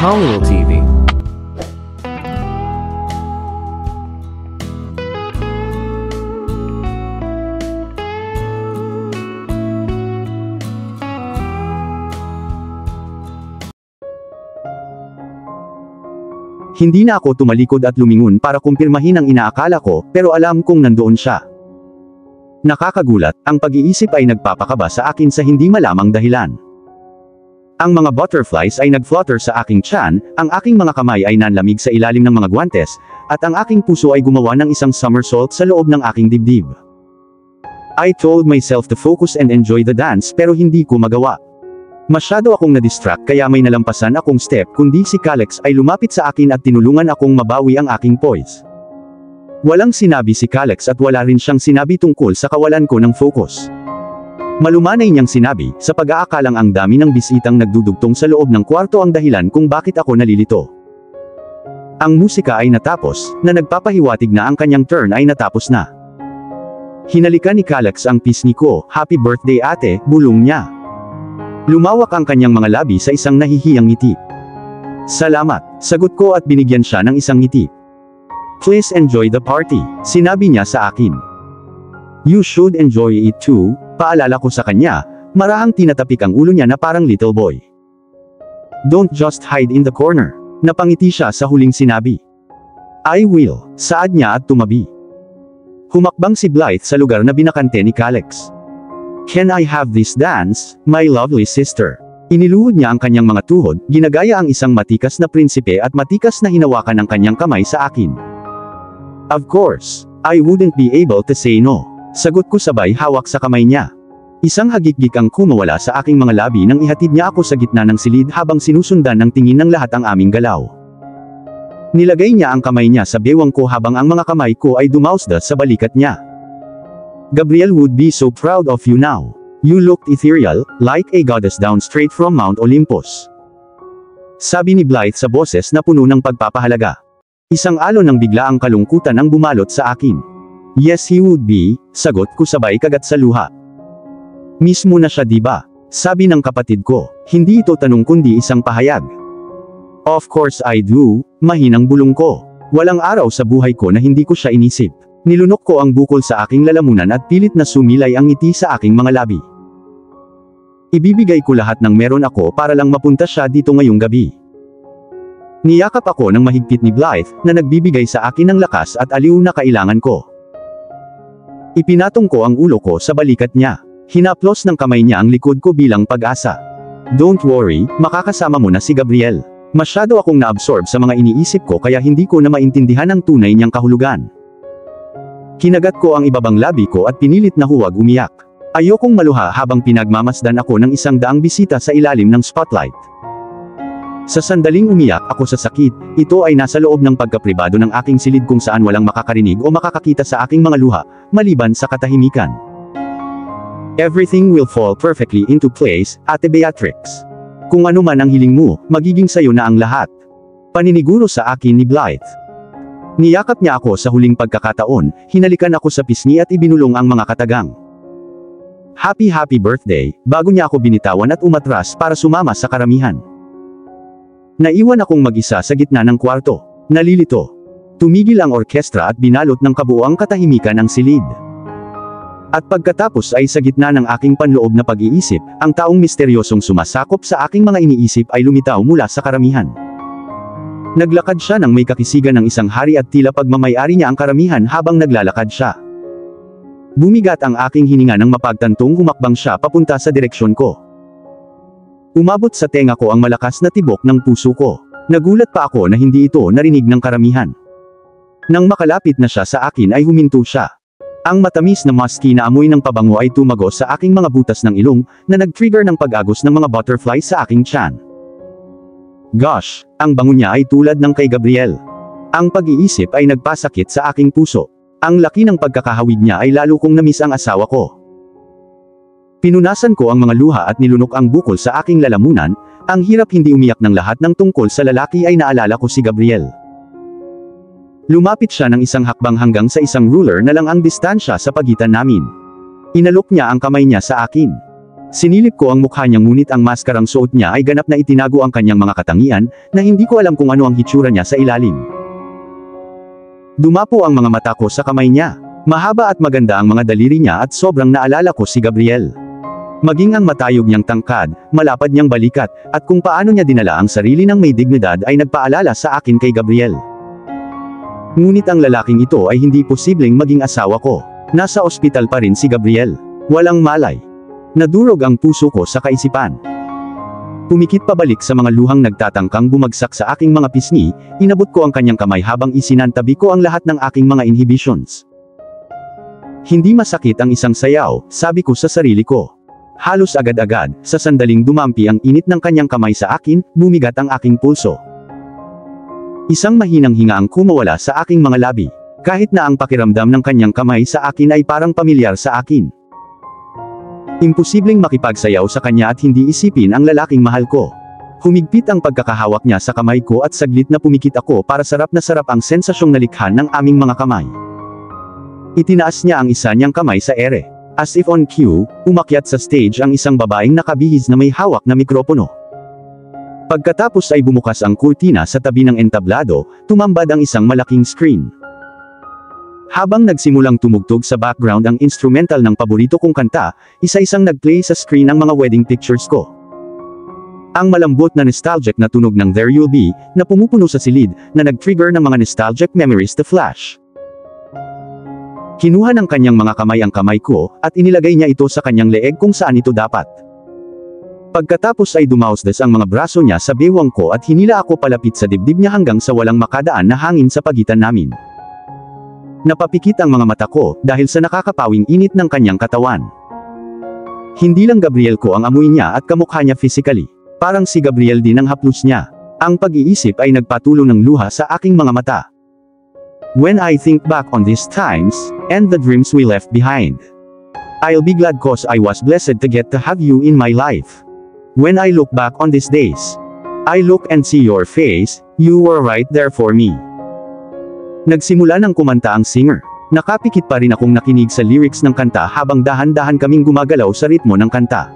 Hollywood TV. Hindi na ako tumalikod at lumingon para kumpirmahin ang inaakala ko, pero alam kong nandoon siya. Nakakagulat, ang pag-iisip ay nagpapakaba sa akin sa hindi malamang dahilan. Ang mga butterflies ay nag-flutter sa aking tiyan, ang aking mga kamay ay nanlamig sa ilalim ng mga gwantes, at ang aking puso ay gumawa ng isang somersault sa loob ng aking dibdib. I told myself to focus and enjoy the dance pero hindi ko magawa. Masyado akong na-distract kaya may nalampasan akong step kundi si Calex ay lumapit sa akin at tinulungan akong mabawi ang aking poise. Walang sinabi si Calex at wala rin siyang sinabi tungkol sa kawalan ko ng focus. Malumanay niyang sinabi, sa pag-aakalang ang dami ng bisitang nagdudugtong sa loob ng kwarto ang dahilan kung bakit ako nalilito. Ang musika ay natapos, na nagpapahiwatig na ang kanyang turn ay natapos na. Hinalikan ni Calex ang pisngi ko, "Happy birthday ate," bulong niya. Lumawak ang kanyang mga labi sa isang nahihiyang ngiti. "Salamat," sagot ko at binigyan siya ng isang ngiti. "Please enjoy the party," sinabi niya sa akin. "You should enjoy it too," paalala ko sa kanya, marahang tinatapik ang ulo niya na parang little boy. "Don't just hide in the corner," napangiti siya sa huling sinabi. "I will," saad niya at tumabi. Humakbang si Blythe sa lugar na binakante ni Calex. "Can I have this dance, my lovely sister?" Iniluhod niya ang kanyang mga tuhod, ginagaya ang isang matikas na prinsipe at matikas na hinawakan ang kanyang kamay sa akin. Of course, I wouldn't be able to say no. Sagot ko sabay hawak sa kamay niya. Isang hagikgik ang kumawala sa aking mga labi nang ihatid niya ako sa gitna ng silid habang sinusundan ng tingin ng lahat ang aming galaw. Nilagay niya ang kamay niya sa bewang ko habang ang mga kamay ko ay dumausda sa balikat niya. "Gabrielle would be so proud of you now. You looked ethereal, like a goddess down straight from Mount Olympus," sabi ni Blythe sa boses na puno ng pagpapahalaga. Isang alon ng biglaang kalungkutan ang bumalot sa akin. "Yes he would be," sagot ko sabay kagat sa luha. "Mismo na siya diba?" sabi ng kapatid ko. Hindi ito tanong kundi isang pahayag. "Of course I do," mahinang bulong ko. Walang araw sa buhay ko na hindi ko siya inisip. Nilunok ko ang bukol sa aking lalamunan at pilit na sumilay ang ngiti sa aking mga labi. Ibibigay ko lahat ng meron ako para lang mapunta siya dito ngayong gabi. Niyakap ako ng mahigpit ni Blythe, na nagbibigay sa akin ng lakas at aliw na kailangan ko. Ipinatong ko ang ulo ko sa balikat niya. Hinaplos ng kamay niya ang likod ko bilang pag-asa. "Don't worry, makakasama mo na si Gabrielle." Masyado akong na-absorb sa mga iniisip ko kaya hindi ko na maintindihan ang tunay niyang kahulugan. Kinagat ko ang ibabang labi ko at pinilit na huwag umiyak. Ayokong maluha habang pinagmamasdan ako ng 100 bisita sa ilalim ng spotlight. Sa sandaling umiyak ako sa sakit, ito ay nasa loob ng pagkapribado ng aking silid kung saan walang makakarinig o makakakita sa aking mga luha, maliban sa katahimikan. "Everything will fall perfectly into place, Ate Beatrix. Kung ano man ang hiling mo, magiging sayo na ang lahat," paniniguro sa akin ni Blythe. Niyakap niya ako sa huling pagkakataon, hinalikan ako sa pisngi at ibinulong ang mga katagang. Happy birthday," bago niya ako binitawan at umatras para sumama sa karamihan. Naiwan akong mag-isa sa gitna ng kwarto. Nalilito. Tumigil ang orkestra at binalot ng kabuuang katahimikan ang silid. At pagkatapos ay sa gitna ng aking panloob na pag-iisip, ang taong misteryosong sumasakop sa aking mga iniisip ay lumitaw mula sa karamihan. Naglakad siya ng may kakisigan ng isang hari at tila pagmamayari niya ang karamihan habang naglalakad siya. Bumigat ang aking hininga nang mapagtantong humakbang siya papunta sa direksyon ko. Umabot sa tenga ko ang malakas na tibok ng puso ko. Nagulat pa ako na hindi ito narinig ng karamihan. Nang makalapit na siya sa akin ay huminto siya. Ang matamis na musky na amoy ng pabango ay tumagos sa aking mga butas ng ilong, na nag-trigger ng pag-agos ng mga butterflies sa aking tiyan. Gosh, ang bango niya ay tulad ng kay Gabrielle. Ang pag-iisip ay nagpasakit sa aking puso. Ang laki ng pagkakahawig niya ay lalo kong namiss ang asawa ko. Pinunasan ko ang mga luha at nilunok ang bukol sa aking lalamunan. Ang hirap hindi umiyak ng lahat ng tungkol sa lalaki ay naalala ko si Gabrielle. Lumapit siya ng isang hakbang hanggang sa isang ruler na lang ang distansya sa pagitan namin. Inalok niya ang kamay niya sa akin. Sinilip ko ang mukha niya ngunit ang maskarang suot niya ay ganap na itinago ang kanyang mga katangian, na hindi ko alam kung ano ang hitsura niya sa ilalim. Dumapo ang mga mata ko sa kamay niya. Mahaba at maganda ang mga daliri niya at sobrang naalala ko si Gabriel. Maging ang matayog niyang tangkad, malapad niyang balikat, at kung paano niya dinala ang sarili ng may dignidad ay nagpaalala sa akin kay Gabriel. Ngunit ang lalaking ito ay hindi posibleng maging asawa ko. Nasa ospital pa rin si Gabriel. Walang malay. Nadurog ang puso ko sa kaisipan. Pumikit pabalik sa mga luhang nagtatangkang bumagsak sa aking mga pisngi, inabot ko ang kanyang kamay habang isinantabi ko ang lahat ng aking mga inhibitions. Hindi masakit ang isang sayaw, sabi ko sa sarili ko. Halos agad-agad, sa sandaling dumampi ang init ng kanyang kamay sa akin, bumigat ang aking pulso. Isang mahinang hinga ang kumawala sa aking mga labi, kahit na ang pakiramdam ng kanyang kamay sa akin ay parang pamilyar sa akin. Imposibleng makipagsayaw sa kanya at hindi isipin ang lalaking mahal ko. Humigpit ang pagkakahawak niya sa kamay ko at saglit na pumikit ako para sarap na sarap ang sensasyong nalikha ng aming mga kamay. Itinaas niya ang isa niyang kamay sa ere. As if on cue, umakyat sa stage ang isang babaeng nakabihis na may hawak na mikropono. Pagkatapos ay bumukas ang kurtina sa tabi ng entablado, tumambad ang isang malaking screen. Habang nagsimulang tumugtog sa background ang instrumental ng paborito kong kanta, isa-isang nagplay sa screen ang mga wedding pictures ko. Ang malambot na nostalgic na tunog ng There You'll Be, na pumupuno sa silid, na nag-trigger ng mga nostalgic memories to flash. Kinuha ng kanyang mga kamay ang kamay ko, at inilagay niya ito sa kanyang leeg kung saan ito dapat. Pagkatapos ay dumausdas ang mga braso niya sa bewang ko at hinila ako palapit sa dibdib niya hanggang sa walang makadaan na hangin sa pagitan namin. Napapikit ang mga mata ko, dahil sa nakakapawing init ng kanyang katawan. Hindi lang Gabriel ko ang amoy niya at kamukha niya physically. Parang si Gabriel din ang haplos niya. Ang pag-iisip ay nagpatulo ng luha sa aking mga mata. When I think back on these times, and the dreams we left behind, I'll be glad cause I was blessed to get to have you in my life. When I look back on these days, I look and see your face, you were right there for me. Nagsimula ng kumanta ang singer. Nakapikit pa rin akong nakinig sa lyrics ng kanta habang dahan-dahan kaming gumagalaw sa ritmo ng kanta.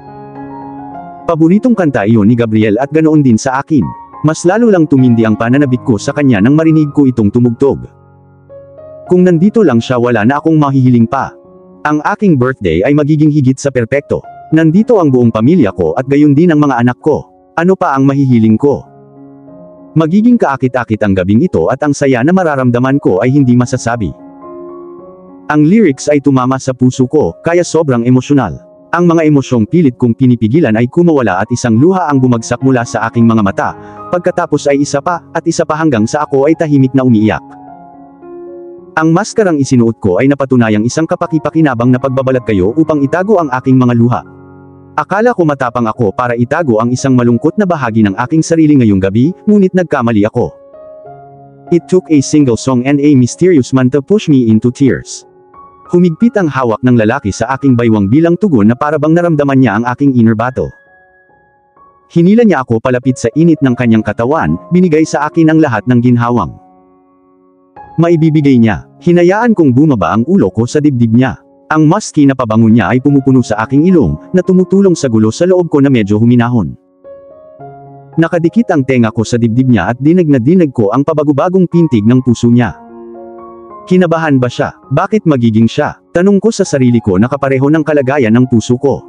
Paboritong kanta iyon ni Gabriel at ganoon din sa akin. Mas lalo lang tumindi ang pananabik ko sa kanya nang marinig ko itong tumugtog. Kung nandito lang siya wala na akong mahihiling pa. Ang aking birthday ay magiging higit sa perpekto. Nandito ang buong pamilya ko at gayon din ang mga anak ko. Ano pa ang mahihiling ko? Magiging kaakit-akit ang gabing ito at ang saya na mararamdaman ko ay hindi masasabi. Ang lyrics ay tumama sa puso ko, kaya sobrang emosyonal. Ang mga emosyong pilit kong pinipigilan ay kumawala at isang luha ang bumagsak mula sa aking mga mata, pagkatapos ay isa pa, at isa pa hanggang sa ako ay tahimik na umiiyak. Ang maskarang isinuot ko ay napatunayang isang kapaki-pakinabang na pagbabalat kayo upang itago ang aking mga luha. Akala ko matapang ako para itago ang isang malungkot na bahagi ng aking sarili ngayong gabi, ngunit nagkamali ako. It took a single song and a mysterious man to push me into tears. Humigpit ang hawak ng lalaki sa aking baywang bilang tugon na parabang naramdaman niya ang aking inner battle. Hinila niya ako palapit sa init ng kanyang katawan, binigay sa akin ang lahat ng ginhawang maibibigay niya. Hinayaan kong bumaba ang ulo ko sa dibdib niya. Ang musky na pabango niya ay pumupuno sa aking ilong, na tumutulong sa gulo sa loob ko na medyo huminahon. Nakadikit ang tenga ko sa dibdib niya at dinig na dinig ko ang pabagubagong pintig ng puso niya. Kinabahan ba siya? Bakit magiging siya? Tanong ko sa sarili ko na kapareho ng kalagayan ng puso ko.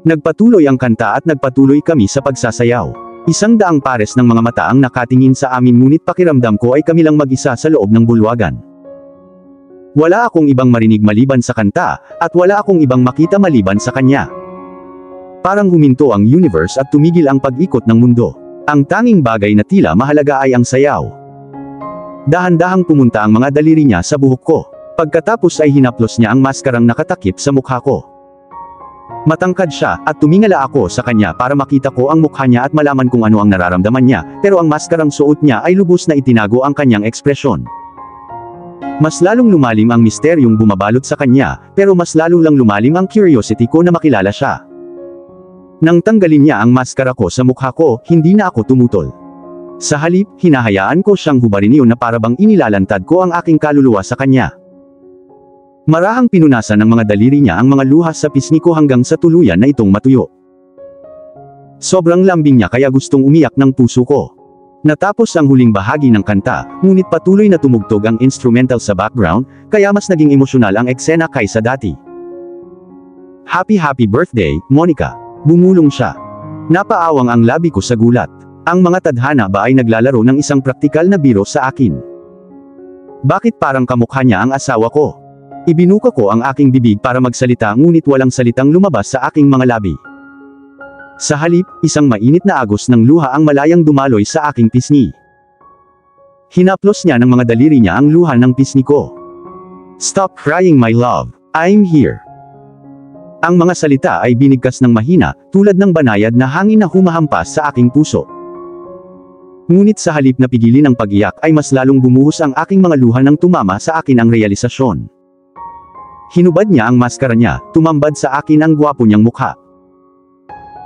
Nagpatuloy ang kanta at nagpatuloy kami sa pagsasayaw. 100 pares ng mga mata ang nakatingin sa amin ngunit pakiramdam ko ay kami lang mag-isa sa loob ng bulwagan. Wala akong ibang marinig maliban sa kanta, at wala akong ibang makita maliban sa kanya. Parang huminto ang universe at tumigil ang pag-ikot ng mundo. Ang tanging bagay na tila mahalaga ay ang sayaw. Dahan-dahang pumunta ang mga daliri niya sa buhok ko. Pagkatapos ay hinaplos niya ang maskarang nakatakip sa mukha ko. Matangkad siya, at tumingala ako sa kanya para makita ko ang mukha niya at malaman kung ano ang nararamdaman niya, pero ang maskarang suot niya ay lubos na itinago ang kanyang ekspresyon. Mas lalong lumalim ang misteryong bumabalot sa kanya, pero mas lalo lang lumalim ang curiosity ko na makilala siya. Nang tanggalin niya ang maskara ko sa mukha ko, hindi na ako tumutol. Sa halip, hinahayaan ko siyang hubarin iyon na parabang inilalantad ko ang aking kaluluwa sa kanya. Marahang pinunasan ng mga daliri niya ang mga luha sa pisngi ko hanggang sa tuluyan na itong matuyo. Sobrang lambing niya kaya gustong umiyak ng puso ko. Natapos ang huling bahagi ng kanta, ngunit patuloy na tumugtog ang instrumental sa background, kaya mas naging emosyonal ang eksena kaysa dati. Happy birthday, Monica. Bumulong siya. Napaawang ang labi ko sa gulat. Ang mga tadhana ba ay naglalaro ng isang praktikal na biro sa akin? Bakit parang kamukha niya ang asawa ko? Ibinuka ko ang aking bibig para magsalita ngunit walang salitang lumabas sa aking mga labi. Sa halip, isang mainit na agos ng luha ang malayang dumaloy sa aking pisngi. Hinaplos niya ng mga daliri niya ang luha ng pisngi ko. Stop crying my love, I'm here. Ang mga salita ay binigkas ng mahina, tulad ng banayad na hangin na humahampas sa aking puso. Ngunit sa halip na pigilin ang pag-iyak ay mas lalong bumuhos ang aking mga luha nang tumama sa akin ang realisasyon. Hinubad niya ang maskara niya, tumambad sa akin ang gwapo niyang mukha.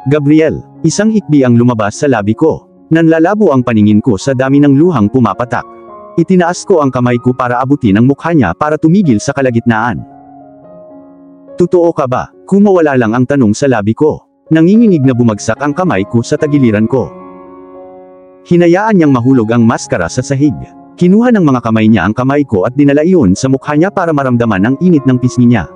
Gabriel, isang hikbi ang lumabas sa labi ko. Nanlalabo ang paningin ko sa dami ng luhang pumapatak. Itinaas ko ang kamay ko para abutin ang mukha niya para tumigil sa kalagitnaan. Totoo ka ba? Kumawala lang ang tanong sa labi ko. Nanginginig na bumagsak ang kamay ko sa tagiliran ko. Hinayaan niyang mahulog ang maskara sa sahig. Kinuha ng mga kamay niya ang kamay ko at dinala iyon sa mukha niya para maramdaman ang init ng pisngi niya.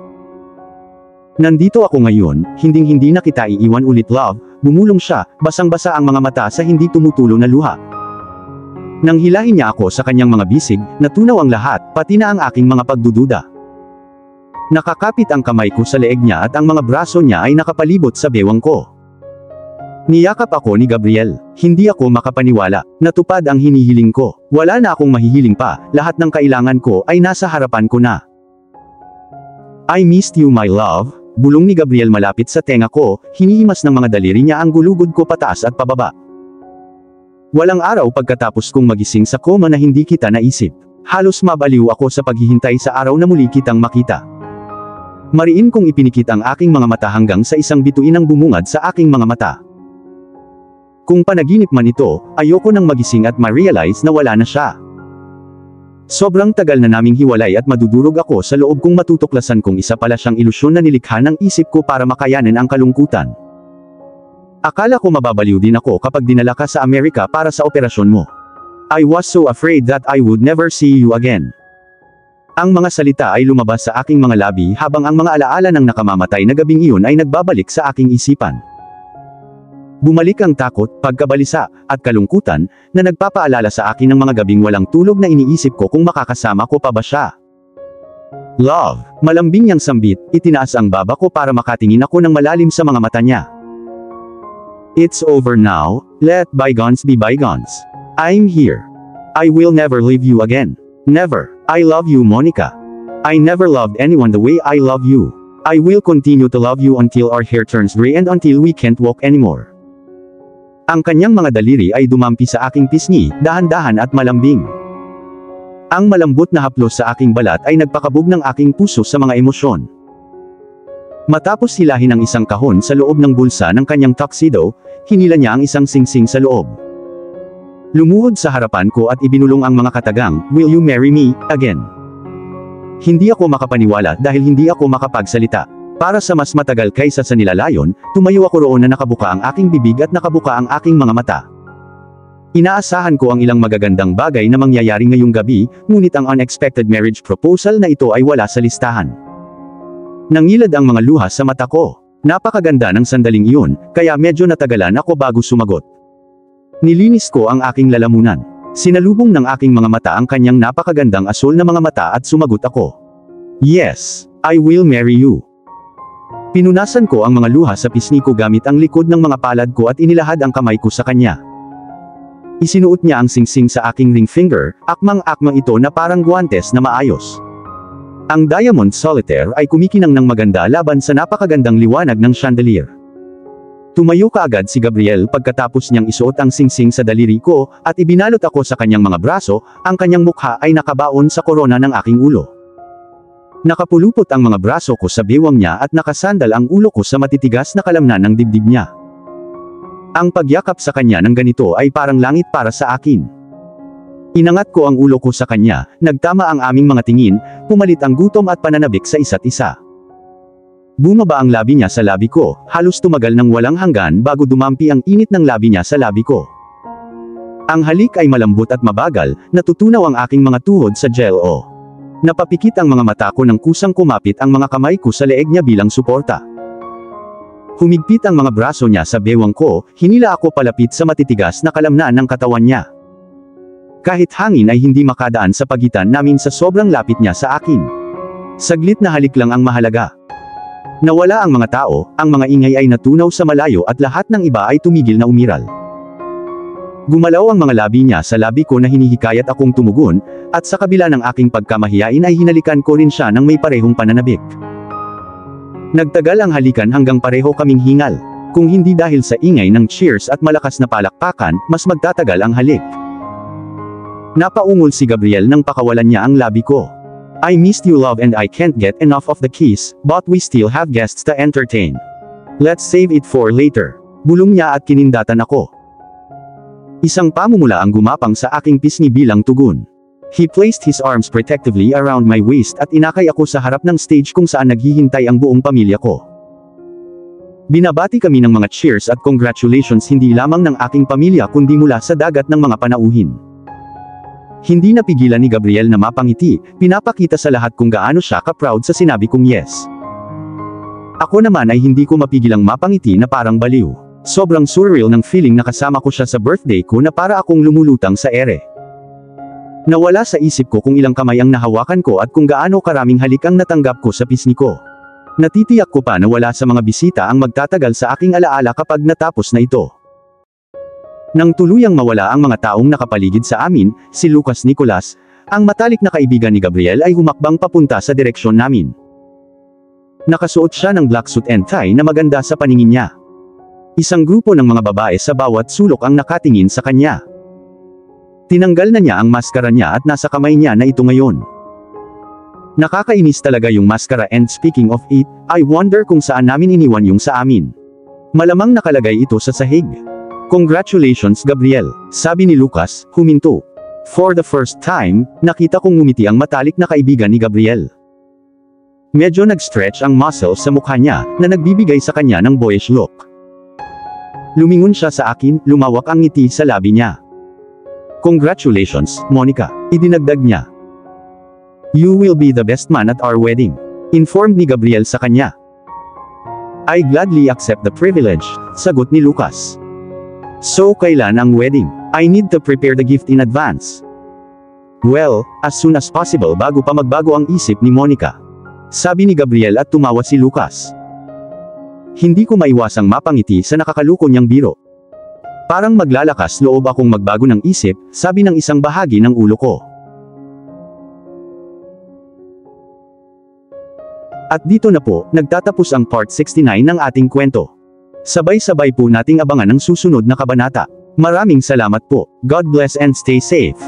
Nandito ako ngayon, hinding-hindi na kita iiwan ulit love, bumulong siya, basang-basa ang mga mata sa hindi tumutulo na luha. Nang hilahin niya ako sa kanyang mga bisig, natunaw ang lahat, pati na ang aking mga pagdududa. Nakakapit ang kamay ko sa leeg niya at ang mga braso niya ay nakapalibot sa bewang ko. Niyakap ako ni Gabriel, hindi ako makapaniwala, natupad ang hinihiling ko, wala na akong mahihiling pa, lahat ng kailangan ko ay nasa harapan ko na. I missed you my love. Bulong ni Gabriel malapit sa tenga ko, hinihimas ng mga daliri niya ang gulugod ko pataas at pababa. Walang araw pagkatapos kong magising sa koma na hindi kita naisip. Halos mabaliw ako sa paghihintay sa araw na muli kitang makita. Mariin kong ipinikit ang aking mga mata hanggang sa isang bituin ang bumungad sa aking mga mata. Kung panaginip man ito, ayoko nang magising at ma-realize na wala na siya. Sobrang tagal na naming hiwalay at madudurog ako sa loob kong matutuklasan kung isa pala siyang ilusyon na nilikha ng isip ko para makayanin ang kalungkutan. Akala ko mababaliw din ako kapag dinala ka sa Amerika para sa operasyon mo. I was so afraid that I would never see you again. Ang mga salita ay lumabas sa aking mga labi habang ang mga alaala ng nakamamatay na gabing iyon ay nagbabalik sa aking isipan. Bumalik ang takot, pagkabalisa, at kalungkutan, na nagpapaalala sa akin ng mga gabing walang tulog na iniisip ko kung makakasama ko pa ba siya. Love, malambing niyang sambit, itinaas ang baba ko para makatingin ako ng malalim sa mga mata niya. It's over now, let bygones be bygones. I'm here. I will never leave you again. Never. I love you, Monica. I never loved anyone the way I love you. I will continue to love you until our hair turns gray and until we can't walk anymore. Ang kanyang mga daliri ay dumampi sa aking pisngi, dahan-dahan at malambing. Ang malambot na haplos sa aking balat ay nagpakabog ng aking puso sa mga emosyon. Matapos hilahin ang isang kahon sa loob ng bulsa ng kanyang tuxedo, hinila niya ang isang singsing sa loob. Lumuhod sa harapan ko at ibinulong ang mga katagang, "Will you marry me again?" Hindi ako makapaniwala dahil hindi ako makapagsalita. Para sa mas matagal kaysa sa nilalayon, tumayo ako roon na nakabuka ang aking bibig at nakabuka ang aking mga mata. Inaasahan ko ang ilang magagandang bagay na mangyayari ngayong gabi, ngunit ang unexpected marriage proposal na ito ay wala sa listahan. Nangilad ang mga luha sa mata ko. Napakaganda ng sandaling iyon, kaya medyo natagalan ako bago sumagot. Nilinis ko ang aking lalamunan. Sinalubong ng aking mga mata ang kanyang napakagandang asul na mga mata at sumagot ako. Yes, I will marry you. Pinunasan ko ang mga luha sa pisngi ko gamit ang likod ng mga palad ko at inilahad ang kamay ko sa kanya. Isinuot niya ang singsing sa aking ring finger, akmang-akmang ito na parang guwantes na maayos. Ang diamond solitaire ay kumikinang ng maganda laban sa napakagandang liwanag ng chandelier. Tumayo kaagad si Gabriel pagkatapos niyang isuot ang singsing sa daliri ko, at ibinalot ako sa kanyang mga braso, ang kanyang mukha ay nakabaon sa korona ng aking ulo. Nakapulupot ang mga braso ko sa bewang niya at nakasandal ang ulo ko sa matitigas na kalamnan ng dibdib niya. Ang pagyakap sa kanya ng ganito ay parang langit para sa akin. Inangat ko ang ulo ko sa kanya, nagtama ang aming mga tingin, pumalit ang gutom at pananabik sa isa't isa. Bumaba ang labi niya sa labi ko, halos tumagal ng walang hanggan bago dumampi ang init ng labi niya sa labi ko. Ang halik ay malambot at mabagal, natutunaw ang aking mga tuhod sa gel-o. Napapikit ang mga mata ko nang kusang kumapit ang mga kamay ko sa leeg niya bilang suporta. Humigpit ang mga braso niya sa bewang ko, hinila ako palapit sa matitigas na kalamnan ng katawan niya. Kahit hangin ay hindi makadaan sa pagitan namin sa sobrang lapit niya sa akin. Saglit na halik lang ang mahalaga. Nawala ang mga tao, ang mga ingay ay natunaw sa malayo at lahat ng iba ay tumigil na umiral. Gumalaw ang mga labi niya sa labi ko na hinihikayat akong tumugon, at sa kabila ng aking pagkamahiyain ay hinalikan ko rin siya ng may parehong pananabik. Nagtagal ang halikan hanggang pareho kaming hingal. Kung hindi dahil sa ingay ng cheers at malakas na palakpakan, mas magtatagal ang halik. Napaungol si Gabriel nang pakawalan niya ang labi ko. I missed you love and I can't get enough of the kiss, but we still have guests to entertain. Let's save it for later. Bulong niya at kinindatan ako. Isang pamumula ang gumapang sa aking pisngi bilang tugon. He placed his arms protectively around my waist at inakay ako sa harap ng stage kung saan naghihintay ang buong pamilya ko. Binabati kami ng mga cheers at congratulations hindi lamang ng aking pamilya kundi mula sa dagat ng mga panauhin. Hindi napigilan ni Gabriel na mapangiti, pinapakita sa lahat kung gaano siya ka-proud sa sinabi kong yes. Ako naman ay hindi ko mapigilang mapangiti na parang baliw. Sobrang surreal ng feeling na kasama ko siya sa birthday ko na para akong lumulutang sa ere. Nawala sa isip ko kung ilang kamay ang nahawakan ko at kung gaano karaming halik ang natanggap ko sa pisngi ko. Natitiyak ko pa na wala sa mga bisita ang magtatagal sa aking alaala kapag natapos na ito. Nang tuluyang mawala ang mga taong nakapaligid sa amin, si Lucas Nicolas, ang matalik na kaibigan ni Gabriel ay humakbang papunta sa direksyon namin. Nakasuot siya ng black suit and tie na maganda sa paningin niya. Isang grupo ng mga babae sa bawat sulok ang nakatingin sa kanya. Tinanggal na niya ang maskara niya at nasa kamay niya na ito ngayon. Nakakainis talaga yung maskara and speaking of it, I wonder kung saan namin iniwan yung sa amin. Malamang nakalagay ito sa sahig. Congratulations Gabriel, sabi ni Lucas, huminto. For the first time, nakita kong ngumiti ang matalik na kaibigan ni Gabriel. Medyo nag-stretch ang muscles sa mukha niya, na nagbibigay sa kanya ng boyish look. Lumingon siya sa akin, lumawak ang ngiti sa labi niya. Congratulations, Monica, idinagdag niya. You will be the best man at our wedding, informed ni Gabriel sa kanya. I gladly accept the privilege, sagot ni Lucas. So kailan ang wedding? I need to prepare the gift in advance. Well, as soon as possible bago pa magbago ang isip ni Monica. Sabi ni Gabriel at tumawa si Lucas. Hindi ko maiwasang mapangiti sa nakakaloko niyang biro. Parang maglalakas loob akong magbago ng isip, sabi ng isang bahagi ng ulo ko. At dito na po, nagtatapos ang part 69 ng ating kwento. Sabay-sabay po nating abangan ang susunod na kabanata. Maraming salamat po. God bless and stay safe.